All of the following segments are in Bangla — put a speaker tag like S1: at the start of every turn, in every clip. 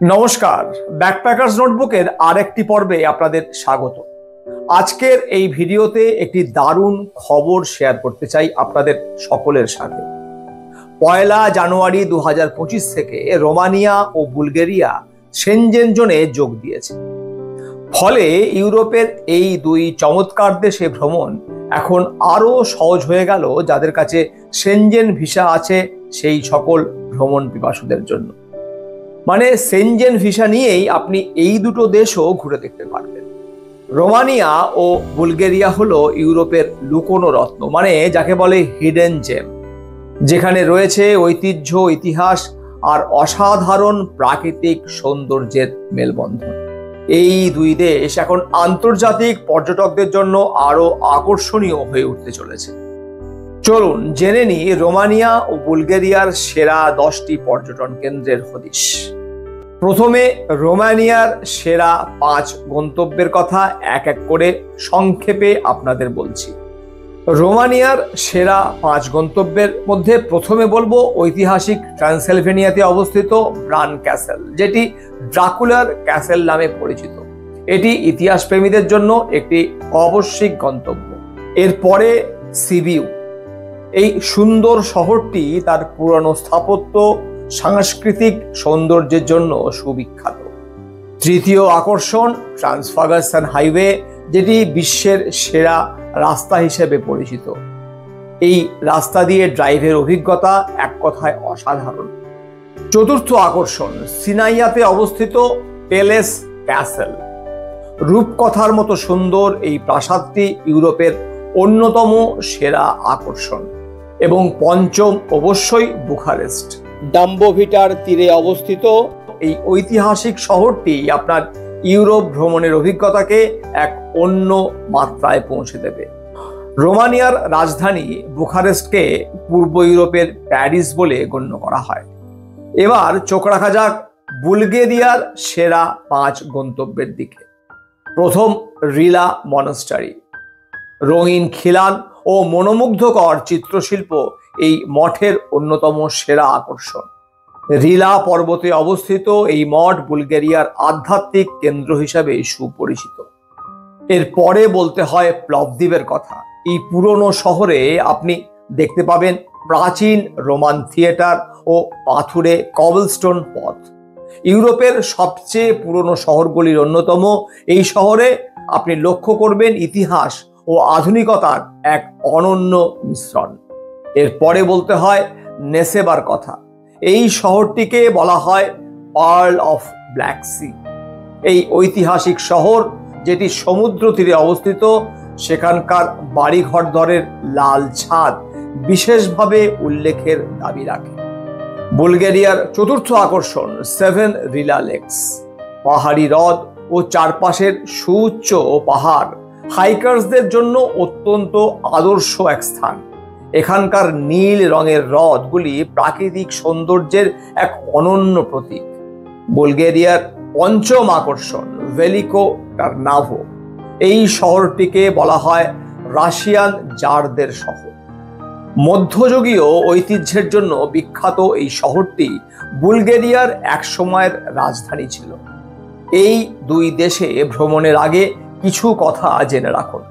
S1: নমস্কার, ব্যাকপ্যাকার্স নোটবুকের আরেকটি পর্বে আপনাদের স্বাগত। আজকের এই ভিডিওতে একটি দারুণ খবর শেয়ার করতে চাই আপনাদের সকলের সাথে। 1 জানুয়ারি 2025 থেকে রোমানিয়া ও বুলগেরিয়া সেনজেন জোনে যোগ দিয়েছে। ফলে ইউরোপের এই দুই চমৎকার দেশে ভ্রমণ এখন আরো সহজ হয়ে গেল যাদের কাছে সেনজেন ভিসা আছে সেই সকল ভ্রমণ পিপাসুদের জন্য। মানে সেনজেন ভিসা নিয়েই আপনি এই দুটো দেশও ঘুরে দেখতে পারবেন। রোমানিয়া ও বুলগেরিয়া হলো ইউরোপের লুকোনো রত্ন, মানে যাকে বলে হিডেন জেম, যেখানে রয়েছে ঐতিহ্য, ইতিহাস আর অসাধারণ প্রাকৃতিক সৌন্দর্যের মেলবন্ধন। এই দুই দেশ এখন আন্তর্জাতিক পর্যটকদের জন্য আরো আকর্ষণীয় হয়ে উঠতে চলেছে। চলুন জেনে নিই রোমানিয়া ও বুলগেরিয়ার সেরা 10টি পর্যটন কেন্দ্রের হদিশ। প্রথমে রোমানিয়ার সেরা 5 গন্তব্যের কথা এক এক করে সংক্ষেপে আপনাদের বলছি। রোমানিয়ার সেরা 5 গন্তব্যের মধ্যে প্রথমে বলবো ঐতিহাসিক ট্রান্সিলভেনিয়াতে অবস্থিত ব্রান ক্যাসেল, যেটি ড্রাকুলার ক্যাসেল নামে পরিচিত। এটি ইতিহাস প্রেমীদের জন্য একটি আবশ্যিক গন্তব্য। এরপরে সিবিউ। এই সুন্দর শহরটি তার পুরানো স্থাপত্য, সাংস্কৃতিক সৌন্দর্যের জন্য সুবিখ্যাত। তৃতীয় আকর্ষণ ট্রান্সফার্গাসন হাইওয়ে, যেটি বিশ্বের সেরা রাস্তা হিসেবে পরিচিত। এই রাস্তা দিয়ে ড্রাইভের অভিজ্ঞতা এক কথায় অসাধারণ। চতুর্থ আকর্ষণ সিনাইয়াতে অবস্থিত পেলেস ক্যাসেল। রূপকথার মতো সুন্দর এই প্রাসাদটি ইউরোপের অন্যতম সেরা আকর্ষণ। এবং পঞ্চম অবশ্যই বুখারেস্ট। ডাম্বোভিটার তীরে অবস্থিত এই ঐতিহাসিক শহরটি আপনার ইউরোপ ভ্রমণের অভিজ্ঞতাকে এক অন্য মাত্রায় পৌঁছে দেবে। রোমানিয়ার রাজধানী বুখারেস্টকে পূর্ব ইউরোপের প্যারিস বলে গণ্য করা হয়। এবার চোখ রাখা যাক বুলগেরিয়ার সেরা 5 গন্তব্যের দিকে। প্রথম রিলা মনাস্টারি। রঙিন খিলান ও মনোমুগ্ধকর চিত্রশিল্প এই মঠের অন্যতম সেরা আকর্ষণ। রিলা পর্বতে অবস্থিত এই মঠ বুলগেরিয়ার আধ্যাত্মিক কেন্দ্র হিসাবে সুপরিচিত। এরপরে বলতে হয় প্লভদিভের কথা। এই পুরনো শহরে আপনি দেখতে পাবেন প্রাচীন রোমান থিয়েটার ও পাথুরে কবলস্টোন পথ। ইউরোপের সবচেয়ে পুরনো শহরগুলির অন্যতম এই শহরে আপনি লক্ষ্য করবেন ইতিহাস ও আধুনিকতার এক অনন্য মিশ্রণ। এরপরে বলতে হয় নেসেবার কথা। এই শহরটিকে বলা হয় পার্ল অফ ব্ল্যাক সি। এই ঐতিহাসিক শহর, যেটি সমুদ্র তীরে অবস্থিত, সেখানকার বাড়িঘরদরের লাল ছাদ বিশেষভাবে উল্লেখের দাবি রাখে। বুলগেরিয়ার চতুর্থ আকর্ষণ 7 রিলা লেকস। পাহাড়ি হ্রদ ও চারপাশের সুউচ্চ পাহাড় হাইকার্সদের জন্য অত্যন্ত আদর্শ এক স্থান। এখানকার নীল রঙের হ্রদগুলি প্রাকৃতিক সৌন্দর্যের এক অনন্য প্রতীক। বুলগেরিয়ার পঞ্চম আকর্ষণ ভেলিকো টার্নাভো। এই শহরটিকে বলা হয় রাশিয়ান জারদের শহর। মধ্যযুগীয় ঐতিহ্যের জন্য বিখ্যাত এই শহরটি বুলগেরিয়ার এক সময়ের রাজধানী ছিল। এই দুই দেশে ভ্রমণের আগে কিছু কথা জেনে রাখুন।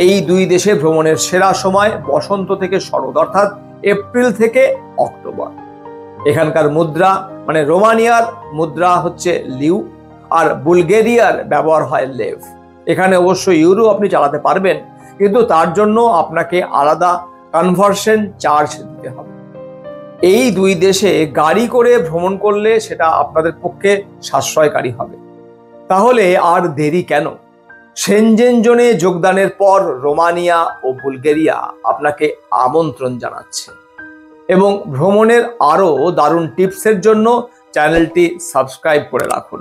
S1: এই দুই দেশে ভ্রমণের সেরা সময় বসন্ত থেকে শরৎ, অর্থাৎ এপ্রিল থেকে অক্টোবর। এখানকার মুদ্রা, মানে রোমানিয়ার মুদ্রা হচ্ছে লিউ, আর বুলগেরিয়ার ব্যবহার হয় লেভ। এখানে অবশ্য ইউরো আপনি চালাতে পারবেন, কিন্তু তার জন্য আপনাকে আলাদা কনভার্সন চার্জ দিতে হবে। এই দুই দেশে গাড়ি করে ভ্রমণ করলে সেটা আপনাদের পক্ষে সাশ্রয়কারী হবে। তাহলে আর দেরি কেন? সেনজেন জোনে যোগদানের পর রোমানিয়া ও বুলগেরিয়া আপনাকে আমন্ত্রণ জানাচ্ছে। এবং ভ্রমণের আরও দারুণ টিপসের জন্য চ্যানেলটি সাবস্ক্রাইব করে রাখুন।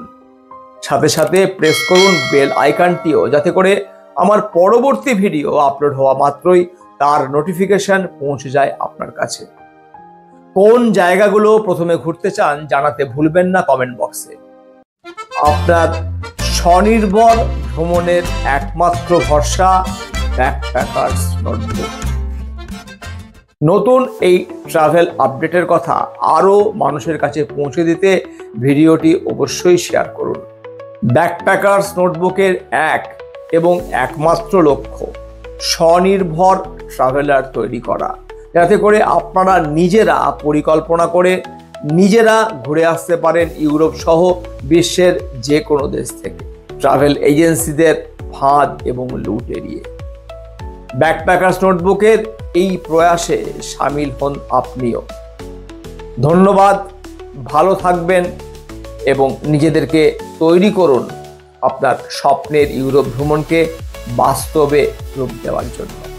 S1: সাথে সাথে প্রেস করুন বেল আইকনটিও, যাতে করে আমার পরবর্তী ভিডিও আপলোড হওয়া মাত্রই তার নোটিফিকেশন পৌঁছে যায় আপনার কাছে। কোন জায়গাগুলো প্রথমে ঘুরতে চান জানাতে ভুলবেন না কমেন্ট বক্সে। আপনার স্বনির্ভর ভ্রমণের একমাত্র ভরসা ব্যাকপ্যাকার্স নোটবুক। নতুন এই ট্রাভেল আপডেটের কথা আরও মানুষের কাছে পৌঁছে দিতে ভিডিওটি অবশ্যই শেয়ার করুন। ব্যাকপ্যাকার্স নোটবুকের এক এবং একমাত্র লক্ষ্য স্বনির্ভর ট্রাভেলার তৈরি করা, যাতে করে আপনারা নিজেরা পরিকল্পনা করে নিজেরা ঘুরে আসতে পারেন ইউরোপ সহ বিশ্বের যে কোনো দেশ থেকে, ট্রাভেল এজেন্সিদের ফাঁদ এবং লুট এড়িয়ে। ব্যাকপ্যাকার্স নোটবুকের এই প্রয়াসে সামিল হন আপনিও। ধন্যবাদ, ভালো থাকবেন এবং নিজেদেরকে তৈরি করুন আপনার স্বপ্নের ইউরোপ ভ্রমণকে বাস্তবে রূপ দেওয়ার জন্য।